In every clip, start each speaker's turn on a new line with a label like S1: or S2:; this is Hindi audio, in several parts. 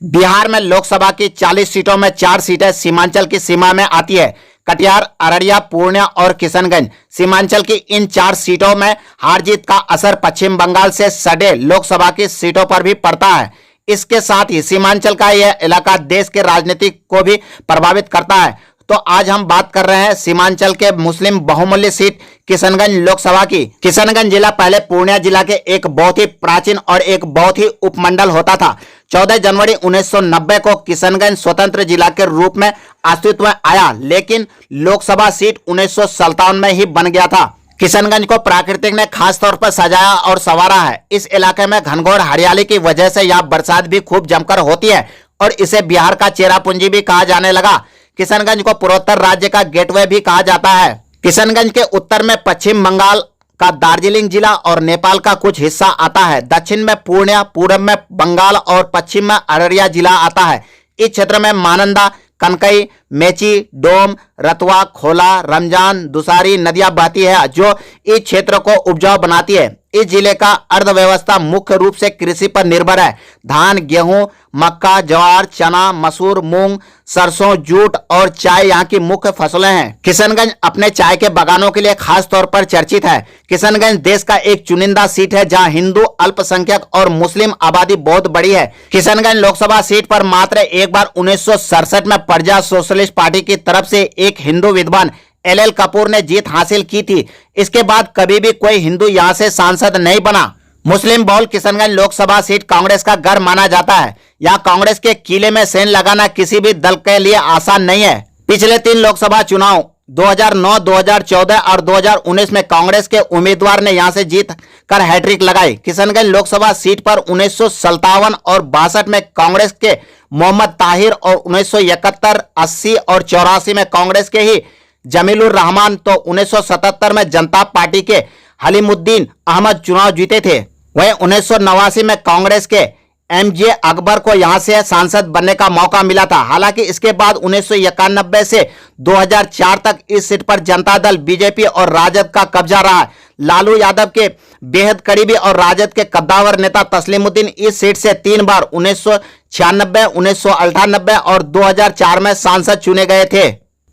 S1: बिहार में लोकसभा की 40 सीटों में 4 सीटें सीमांचल की सीमा में आती है। कटिहार, अररिया, पूर्णिया और किशनगंज। सीमांचल की इन 4 सीटों में हार जीत का असर पश्चिम बंगाल से सटे लोकसभा की सीटों पर भी पड़ता है। इसके साथ ही सीमांचल का यह इलाका देश के राजनीति को भी प्रभावित करता है। तो आज हम बात कर रहे हैं सीमांचल के मुस्लिम बहुमूल्य सीट किशनगंज लोकसभा की। किशनगंज जिला पहले पूर्णिया जिला के एक बहुत ही प्राचीन और एक बहुत ही उपमंडल होता था। 14 जनवरी 1990 को किशनगंज स्वतंत्र जिला के रूप में अस्तित्व में आया, लेकिन लोकसभा सीट 1957 में ही बन गया था। किशनगंज को प्राकृतिक ने खास तौर पर सजाया और संवारा है। इस इलाके में घनघोर हरियाली की वजह से यहाँ बरसात भी खूब जमकर होती है और इसे बिहार का चेरापूंजी भी कहा जाने लगा। किशनगंज को पूर्वोत्तर राज्य का गेटवे भी कहा जाता है। किशनगंज के उत्तर में पश्चिम बंगाल का दार्जिलिंग जिला और नेपाल का कुछ हिस्सा आता है। दक्षिण में पूर्णिया, पूर्व में बंगाल और पश्चिम में अररिया जिला आता है। इस क्षेत्र में मानंदा, कनकई, मेची, डोम, रतवा, खोला, रमजान, दुसारी नदियां बहती है, जो इस क्षेत्र को उपजाऊ बनाती है। इस जिले का अर्थव्यवस्था मुख्य रूप से कृषि पर निर्भर है। धान, गेहूं, मक्का, ज्वार, चना, मसूर, मूंग, सरसों, जूट और चाय यहाँ की मुख्य फसलें हैं। किशनगंज अपने चाय के बागानों के लिए खास तौर पर चर्चित है। किशनगंज देश का एक चुनिंदा सीट है जहाँ हिंदू, अल्पसंख्यक और मुस्लिम आबादी बहुत बड़ी है। किशनगंज लोकसभा सीट पर मात्र एक बार 1967 में प्रजा सोशलिस्ट पार्टी की तरफ से एक हिंदू विद्वान LL कपूर ने जीत हासिल की थी। इसके बाद कभी भी कोई हिंदू यहां से सांसद नहीं बना। मुस्लिम बहुल किशनगंज लोकसभा सीट कांग्रेस का घर माना जाता है। यहाँ कांग्रेस के किले में सेन लगाना किसी भी दल के लिए आसान नहीं है। पिछले 3 लोकसभा चुनाव 2009, 2014 और 2019 में कांग्रेस के उम्मीदवार ने यहां से जीत कर हैट्रिक लगाई। किशनगंज लोकसभा सीट पर 1957 और 62 में कांग्रेस के मोहम्मद ताहिर और 1971, 80 और 84 में कांग्रेस के ही जमीलुर रहमान, तो 1977 में जनता पार्टी के हलीमुद्दीन अहमद चुनाव जीते थे। वहीं 1989 में कांग्रेस के MJ अकबर को यहां से सांसद बनने का मौका मिला था। हालांकि इसके बाद 1991 से 2004 तक इस सीट पर जनता दल, BJP और राजद का कब्जा रहा। लालू यादव के बेहद करीबी और राजद के कद्दावर नेता तस्लीमुद्दीन इस सीट से 3 बार 1996, 1998 और 2004 में सांसद चुने गए थे।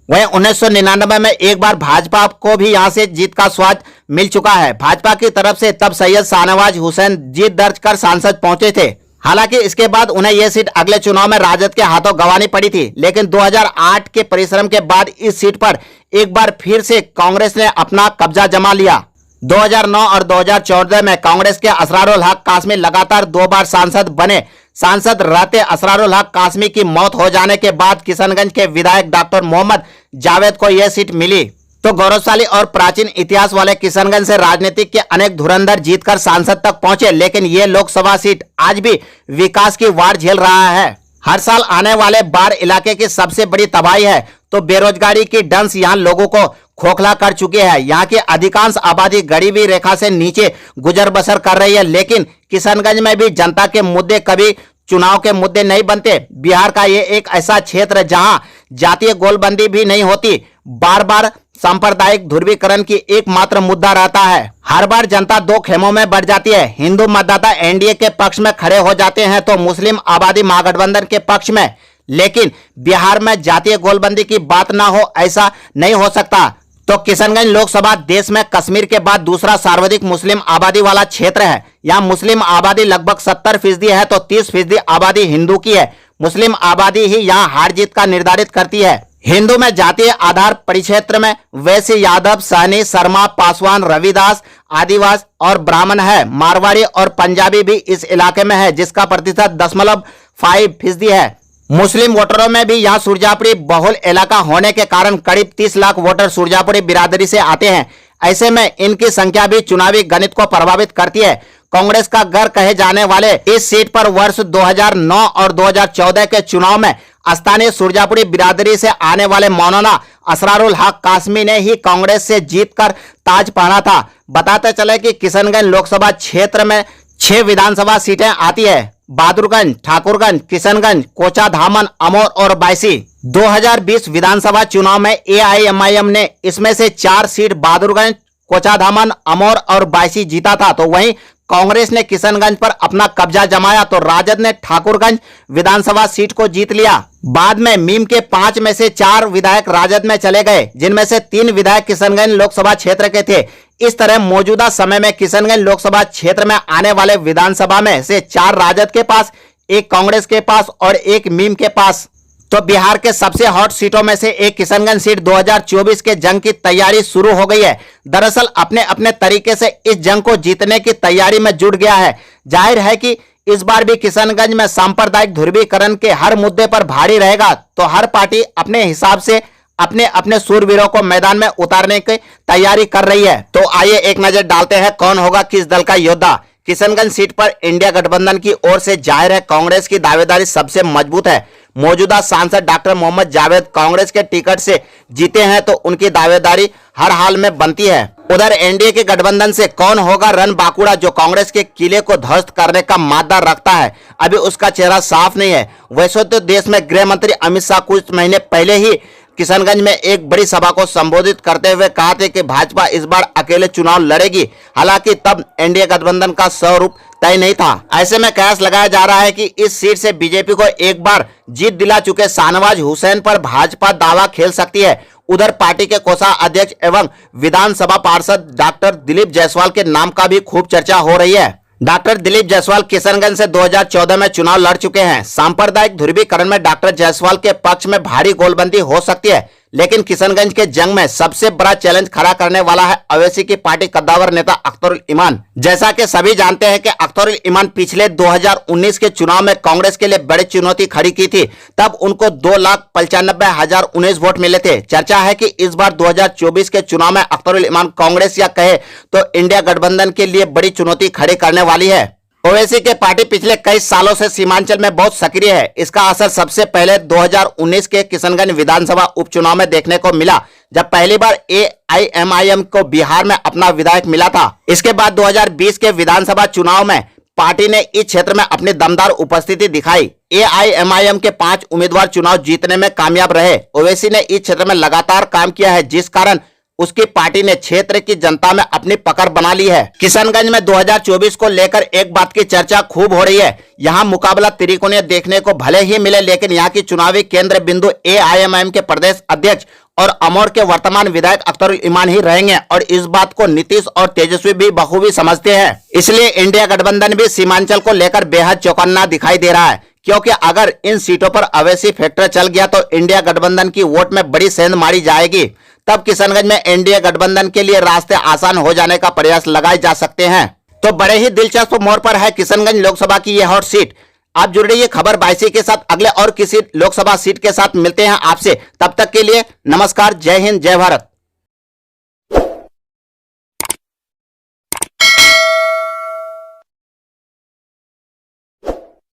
S1: वहीं 1999 में एक बार भाजपा को भी यहां से जीत का स्वाद मिल चुका है। भाजपा की तरफ से तब सैयद शाहनवाज हुसैन जीत दर्ज कर सांसद पहुंचे थे। हालांकि इसके बाद उन्हें यह सीट अगले चुनाव में राजद के हाथों गंवानी पड़ी थी, लेकिन 2008 के परिश्रम के बाद इस सीट पर एक बार फिर से कांग्रेस ने अपना कब्जा जमा लिया। 2009 और 2014 में कांग्रेस के असरारुल हक कासमी लगातार 2 बार सांसद बने। सांसद रहते असरारुल हक कासमी की मौत हो जाने के बाद किशनगंज के विधायक डॉक्टर मोहम्मद जावेद को यह सीट मिली। तो गौरवशाली और प्राचीन इतिहास वाले किशनगंज से राजनीतिक के अनेक धुरंधर जीतकर सांसद तक पहुंचे, लेकिन ये लोकसभा सीट आज भी विकास की वार झेल रहा है। हर साल आने वाले बाढ़ इलाके की सबसे बड़ी तबाही है, तो बेरोजगारी की डंस यहाँ लोगों को खोखला कर चुके हैं। यहाँ की अधिकांश आबादी गरीबी रेखा से नीचे गुजर बसर कर रही है, लेकिन किशनगंज में भी जनता के मुद्दे कभी चुनाव के मुद्दे नहीं बनते। बिहार का ये एक ऐसा क्षेत्र है जहां जातीय गोलबंदी भी नहीं होती। बार बार सांप्रदायिक ध्रुवीकरण की एकमात्र मुद्दा रहता है। हर बार जनता 2 खेमों में बढ़ जाती है। हिंदू मतदाता NDA के पक्ष में खड़े हो जाते हैं तो मुस्लिम आबादी महागठबंधन के पक्ष में। लेकिन बिहार में जातीय गोलबंदी की बात ना हो, ऐसा नहीं हो सकता। तो किशनगंज लोकसभा देश में कश्मीर के बाद दूसरा सर्वाधिक मुस्लिम आबादी वाला क्षेत्र है। यहाँ मुस्लिम आबादी लगभग 70% है, तो 30% आबादी हिंदू की है। मुस्लिम आबादी ही यहाँ हार जीत का निर्धारित करती है। हिंदू में जातीय आधार परिक्षेत्र में वैश्य, यादव, सहनी, शर्मा, पासवान, रविदास, आदिवासी और ब्राह्मण है। मारवाड़ी और पंजाबी भी इस इलाके में है, जिसका प्रतिशत 0.5% है। मुस्लिम वोटरों में भी यहाँ सुरजापुरी बहुल इलाका होने के कारण करीब 30 लाख वोटर सुरजापुरी बिरादरी से आते हैं। ऐसे में इनकी संख्या भी चुनावी गणित को प्रभावित करती है। कांग्रेस का घर कहे जाने वाले इस सीट पर वर्ष 2009 और 2014 के चुनाव में स्थानीय सुरजापुरी बिरादरी से आने वाले मौलाना असरारुल हक कासमी ने ही कांग्रेस से जीतकर ताज पहना था। बताते चले कि किशनगंज लोकसभा क्षेत्र में 6 विधानसभा सीटें आती है। बहादुरगंज, ठाकुरगंज, किशनगंज, कोचाधामन, अमोर और बायसी। 2020 विधानसभा चुनाव में AIMIM ने इसमें से 4 सीट बहादुरगंज, कोचाधामन, अमोर और बायसी जीता था। तो वहीं कांग्रेस ने किशनगंज पर अपना कब्जा जमाया तो राजद ने ठाकुरगंज विधानसभा सीट को जीत लिया। बाद में मीम के 5 में से 4 विधायक राजद में चले गए, जिनमें से 3 विधायक किशनगंज लोकसभा क्षेत्र के थे। इस तरह मौजूदा समय में किशनगंज लोकसभा क्षेत्र में आने वाले विधानसभा में से 4 राजद के पास, 1 कांग्रेस के पास और 1 मीम के पास। तो बिहार के सबसे हॉट सीटों में से एक किशनगंज सीट 2024 के जंग की तैयारी शुरू हो गई है। दरअसल अपने अपने तरीके से इस जंग को जीतने की तैयारी में जुट गया है। जाहिर है कि इस बार भी किशनगंज में सांप्रदायिक ध्रुवीकरण के हर मुद्दे पर भारी रहेगा, तो हर पार्टी अपने हिसाब से अपने अपने सूरवीरों को मैदान में उतारने की तैयारी कर रही है। तो आइए एक नजर डालते हैं कौन होगा किस दल का योद्धा। किशनगंज सीट पर इंडिया गठबंधन की ओर से जाहिर है कांग्रेस की दावेदारी सबसे मजबूत है। मौजूदा सांसद डॉक्टर मोहम्मद जावेद कांग्रेस के टिकट से जीते हैं तो उनकी दावेदारी हर हाल में बनती है। उधर एनडीए के गठबंधन से कौन होगा रन बांकुड़ा, जो कांग्रेस के किले को ध्वस्त करने का मादा रखता है। अभी उसका चेहरा साफ नहीं है। वैसे तो देश में गृह मंत्री अमित शाह कुछ महीने पहले ही किशनगंज में एक बड़ी सभा को संबोधित करते हुए कहा थे कि भाजपा इस बार अकेले चुनाव लड़ेगी। हालांकि तब एनडीए गठबंधन का स्वरूप तय नहीं था। ऐसे में कयास लगाया जा रहा है कि इस सीट से बीजेपी को एक बार जीत दिला चुके शाहनवाज हुसैन पर भाजपा दावा खेल सकती है। उधर पार्टी के कोषाध्यक्ष एवं विधानसभा पार्षद डॉक्टर दिलीप जायसवाल के नाम का भी खूब चर्चा हो रही है। डॉक्टर दिलीप जायसवाल किशनगंज से 2014 में चुनाव लड़ चुके हैं। सांप्रदायिक ध्रुवीकरण में डॉक्टर जायसवाल के पक्ष में भारी गोलबंदी हो सकती है, लेकिन किशनगंज के जंग में सबसे बड़ा चैलेंज खड़ा करने वाला है अवैसी की पार्टी कद्दावर नेता अख्तरुल इमान। जैसा कि सभी जानते हैं कि अख्तरुल इमान पिछले 2019 के चुनाव में कांग्रेस के लिए बड़ी चुनौती खड़ी की थी। तब उनको 2,95,019 वोट मिले थे। चर्चा है कि इस बार 2024 के चुनाव में अख्तरुल इमान कांग्रेस या कहे तो इंडिया गठबंधन के लिए बड़ी चुनौती खड़ी करने वाली है। ओवैसी के पार्टी पिछले कई सालों से सीमांचल में बहुत सक्रिय है। इसका असर सबसे पहले 2019 के किशनगंज विधानसभा उपचुनाव में देखने को मिला, जब पहली बार एआईएमआईएम को बिहार में अपना विधायक मिला था। इसके बाद 2020 के विधानसभा चुनाव में पार्टी ने इस क्षेत्र में अपनी दमदार उपस्थिति दिखाई। एआईएमआईएम के 5 उम्मीदवार चुनाव जीतने में कामयाब रहे। ओवैसी ने इस क्षेत्र में लगातार काम किया है, जिस कारण उसकी पार्टी ने क्षेत्र की जनता में अपनी पकड़ बना ली है। किशनगंज में 2024 को लेकर एक बात की चर्चा खूब हो रही है। यहाँ मुकाबला त्रिकोणीय देखने को भले ही मिले, लेकिन यहाँ की चुनावी केंद्र बिंदु एआईएमआईएम के प्रदेश अध्यक्ष और अमोर के वर्तमान विधायक अख्तरुल इमान ही रहेंगे और इस बात को नीतीश और तेजस्वी भी बखूबी समझते हैं। इसलिए इंडिया गठबंधन भी सीमांचल को लेकर बेहद चौकन्ना दिखाई दे रहा है, क्योंकि अगर इन सीटों पर अवैसी फैक्टर चल गया तो इंडिया गठबंधन की वोट में बड़ी सेंध मारी जाएगी। तब किशनगंज में एनडीए गठबंधन के लिए रास्ते आसान हो जाने का प्रयास लगाए जा सकते हैं। तो बड़े ही दिलचस्प मोड़ पर है किशनगंज लोकसभा की यह हॉट सीट। आप जुड़ रहिए खबर 22 के साथ। अगले और किसी लोकसभा सीट के साथ मिलते हैं आपसे। तब तक के लिए नमस्कार, जय हिंद, जय भारत।